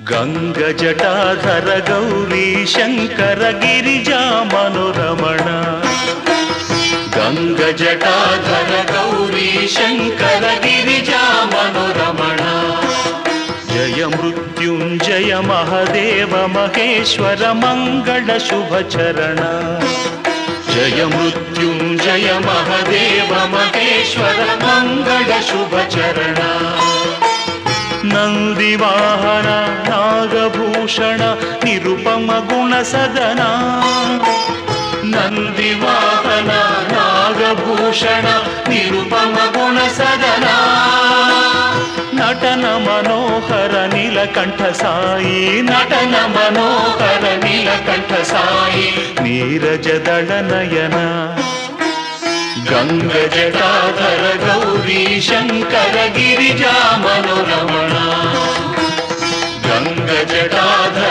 ಗಂಗಜಟಾಧರ ಗೌರಿ ಶಂಕರ ಗಿರಿಜಾ ಮನೋರಮಣ ಗಂಗಜಟಾಧರ ಗೌರಿ ಶಂಕರ ಗಿರಿಜಾ ಮನೋರಮಣ ಜಯ ಮೃತ್ಯುಂಜಯ ಮಹದೇವ ಮಹೇಶ್ವರ ಮಂಗಳ ಶುಭ ಚರಣ ಜಯ ಮೃತ್ಯುಂಜಯ ಮಹದೇವ ಮಹೇಶ್ವರ ಮಂಗಳ ಶುಭ ಚರಣ ನಂದಿವಾಹನ ನಾಗಭೂಷಣ ನಿರುಪಮ ಗುಣ ಸದನ ನಂದಿವಾಹನ ನಾಗಭೂಷಣ ನಿರುಪಮ ಗುಣ ಸದನ ನಟನ ಮನೋಹರ ನೀಲಕಂಠ ಸಾಯಿ ನಟನ ಮನೋಹರ ನೀಲಕಂಠ ಸಾಯಿ ನೀರಜದಳ ನಯನ ಗಂಗಜಟಾಧರ ಗೌರಿ ಶಂಕರ ಗಿರಿಜಾ ಮನೋರಮಣ ಗಂಗಜಟಾಧರ